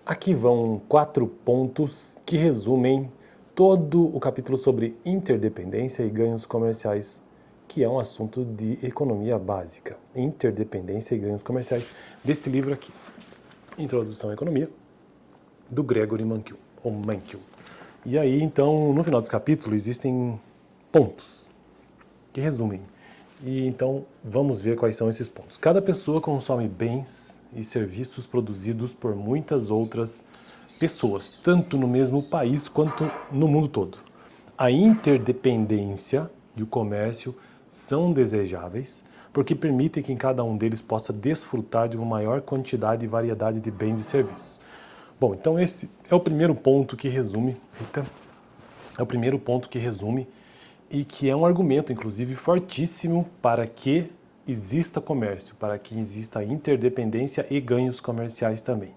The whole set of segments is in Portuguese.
Aqui vão 4 pontos que resumem todo o capítulo sobre interdependência e ganhos comerciais, que é um assunto de economia básica. Interdependência e ganhos comerciais, deste livro aqui. Introdução à Economia, do Gregory Mankiw, ou Mankiw. E aí, então, no final desse capítulo, existem pontos que resumem. E então, vamos ver quais são esses pontos. Cada pessoa consome bens e serviços produzidos por muitas outras pessoas, tanto no mesmo país quanto no mundo todo. A interdependência e o comércio são desejáveis porque permitem que cada um deles possa desfrutar de uma maior quantidade e variedade de bens e serviços. Bom, então esse é o primeiro ponto que resume, e que é um argumento, inclusive, fortíssimo para que exista comércio, para que exista interdependência e ganhos comerciais também.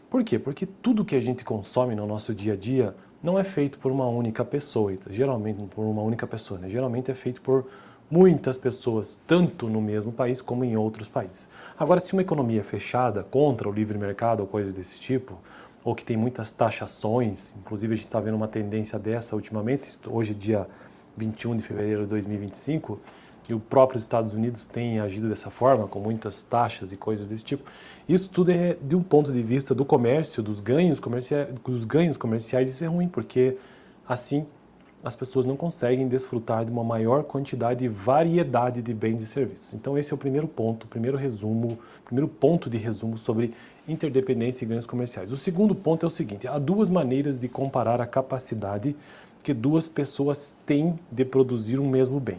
Por quê? Porque tudo que a gente consome no nosso dia a dia não é feito por uma única pessoa, geralmente por uma única pessoa, né? Geralmente é feito por muitas pessoas, tanto no mesmo país como em outros países. Agora, se uma economia é fechada contra o livre mercado ou coisa desse tipo, ou que tem muitas taxações, inclusive a gente está vendo uma tendência dessa ultimamente, hoje é dia 21 de fevereiro de 2025, e o próprio Estados Unidos tem agido dessa forma, com muitas taxas e coisas desse tipo. Isso tudo é de um ponto de vista do comércio, dos ganhos comerciais, isso é ruim, porque assim as pessoas não conseguem desfrutar de uma maior quantidade e variedade de bens e serviços. Então esse é o primeiro ponto, o primeiro ponto de resumo sobre interdependência e ganhos comerciais. O segundo ponto é o seguinte: há duas maneiras de comparar a capacidade que duas pessoas têm de produzir um mesmo bem.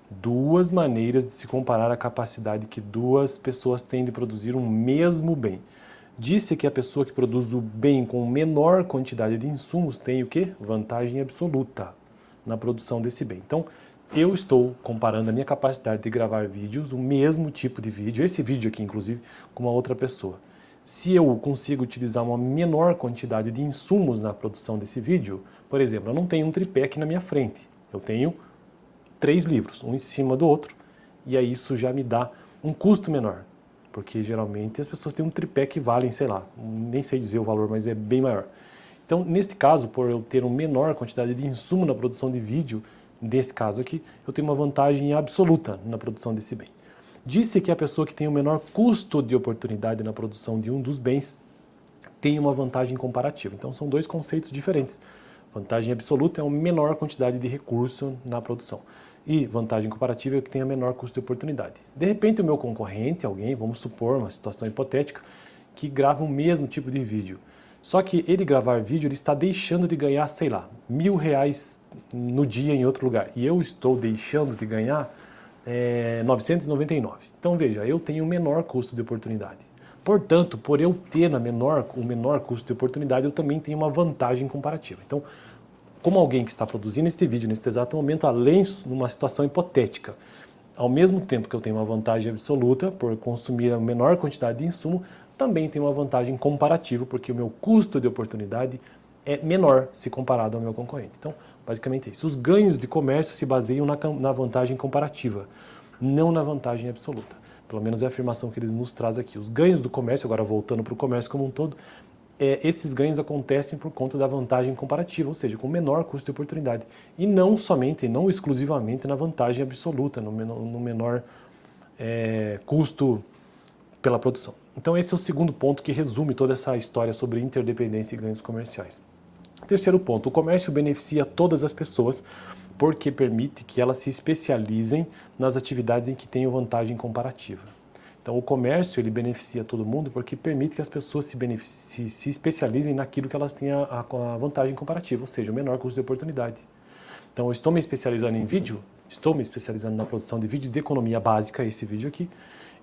Duas maneiras de se comparar a capacidade que duas pessoas têm de produzir um mesmo bem. Disse que a pessoa que produz o bem com menor quantidade de insumos tem o quê? Vantagem absoluta na produção desse bem. Então, eu estou comparando a minha capacidade de gravar vídeos, o mesmo tipo de vídeo, esse vídeo aqui inclusive, com uma outra pessoa. Se eu consigo utilizar uma menor quantidade de insumos na produção desse vídeo, por exemplo, eu não tenho um tripé aqui na minha frente, eu tenho 3 livros, um em cima do outro, e aí isso já me dá um custo menor, porque geralmente as pessoas têm um tripé que valem, sei lá, nem sei dizer o valor, mas é bem maior. Então, neste caso, por eu ter uma menor quantidade de insumo na produção de vídeo, nesse caso aqui, eu tenho uma vantagem absoluta na produção desse bem. Disse que a pessoa que tem o menor custo de oportunidade na produção de um dos bens tem uma vantagem comparativa. Então, são dois conceitos diferentes. Vantagem absoluta é uma menor quantidade de recurso na produção. E vantagem comparativa é o que tem a menor custo de oportunidade. De repente, o meu concorrente, alguém, vamos supor, uma situação hipotética, que grava o mesmo tipo de vídeo. Só que ele gravar vídeo, ele está deixando de ganhar, sei lá, R$ 1.000 no dia em outro lugar. E eu estou deixando de ganhar 999. Então veja, eu tenho o menor custo de oportunidade. Portanto, por eu ter o menor custo de oportunidade, eu também tenho uma vantagem comparativa. Então, como alguém que está produzindo este vídeo neste exato momento, além de uma situação hipotética, ao mesmo tempo que eu tenho uma vantagem absoluta por consumir a menor quantidade de insumo, também tenho uma vantagem comparativa, porque o meu custo de oportunidade é menor se comparado ao meu concorrente. Então, basicamente é isso. Os ganhos de comércio se baseiam na vantagem comparativa, não na vantagem absoluta. Pelo menos é a afirmação que eles nos trazem aqui. Os ganhos do comércio, agora voltando para o comércio como um todo, esses ganhos acontecem por conta da vantagem comparativa, ou seja, com menor custo de oportunidade. E não somente, não exclusivamente na vantagem absoluta, no menor custo pela produção. Então esse é o segundo ponto que resume toda essa história sobre interdependência e ganhos comerciais. Terceiro ponto, o comércio beneficia todas as pessoas porque permite que elas se especializem nas atividades em que tenham vantagem comparativa. Então o comércio ele beneficia todo mundo porque permite que as pessoas se especializem naquilo que elas têm a vantagem comparativa, ou seja, o menor custo de oportunidade. Então eu estou me especializando em vídeo, estou me especializando na produção de vídeos de economia básica, esse vídeo aqui,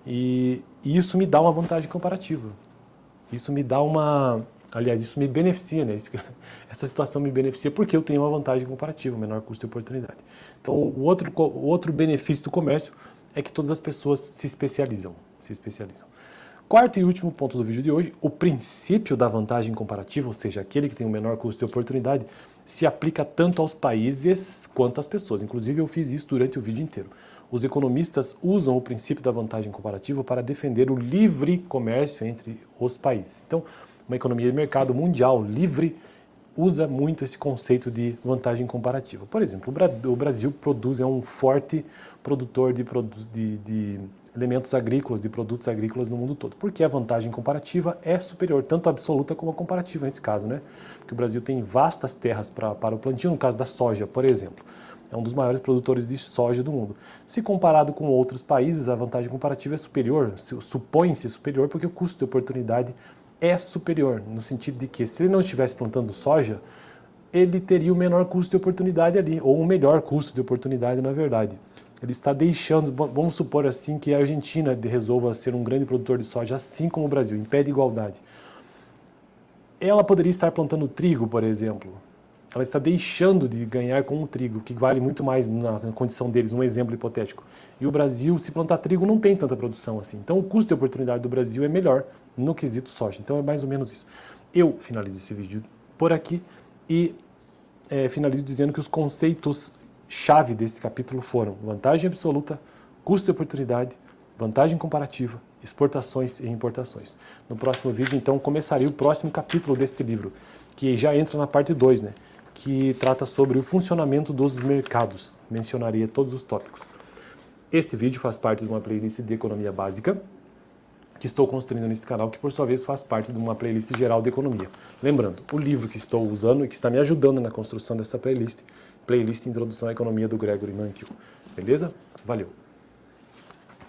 e isso me dá uma vantagem comparativa. Isso me dá isso me beneficia, né? Essa situação me beneficia porque eu tenho uma vantagem comparativa, menor custo de oportunidade. Então, o outro benefício do comércio é que todas as pessoas se especializam. Quarto e último ponto do vídeo de hoje, o princípio da vantagem comparativa, ou seja, aquele que tem o menor custo de oportunidade, se aplica tanto aos países quanto às pessoas. Inclusive, eu fiz isso durante o vídeo inteiro. Os economistas usam o princípio da vantagem comparativa para defender o livre comércio entre os países. Então, uma economia de mercado mundial livre usa muito esse conceito de vantagem comparativa. Por exemplo, o Brasil é um forte produtor de elementos agrícolas, de produtos agrícolas no mundo todo, porque a vantagem comparativa é superior, tanto a absoluta como a comparativa nesse caso, né? Porque o Brasil tem vastas terras para o plantio, no caso da soja, por exemplo. É um dos maiores produtores de soja do mundo. Se comparado com outros países, a vantagem comparativa é superior, supõe-se superior, porque o custo de oportunidade é superior, no sentido de que se ele não estivesse plantando soja, ele teria o menor custo de oportunidade ali, ou o melhor custo de oportunidade, na verdade. Ele está deixando, vamos supor assim, que a Argentina resolva ser um grande produtor de soja, assim como o Brasil, em pé de igualdade. Ela poderia estar plantando trigo, por exemplo. Ela está deixando de ganhar com o trigo, que vale muito mais na condição deles, um exemplo hipotético. E o Brasil, se plantar trigo, não tem tanta produção assim. Então o custo de oportunidade do Brasil é melhor no quesito soja. Então é mais ou menos isso. Eu finalizo esse vídeo por aqui e finalizo dizendo que os conceitos-chave desse capítulo foram vantagem absoluta, custo de oportunidade, vantagem comparativa, exportações e importações. No próximo vídeo, então, começaria o próximo capítulo deste livro, que já entra na parte 2, né? Que trata sobre o funcionamento dos mercados. Mencionaria todos os tópicos. Este vídeo faz parte de uma playlist de economia básica, que estou construindo neste canal, que por sua vez faz parte de uma playlist geral de economia. Lembrando, o livro que estou usando e que está me ajudando na construção dessa playlist, Introdução à Economia do Gregory Mankiw. Beleza? Valeu!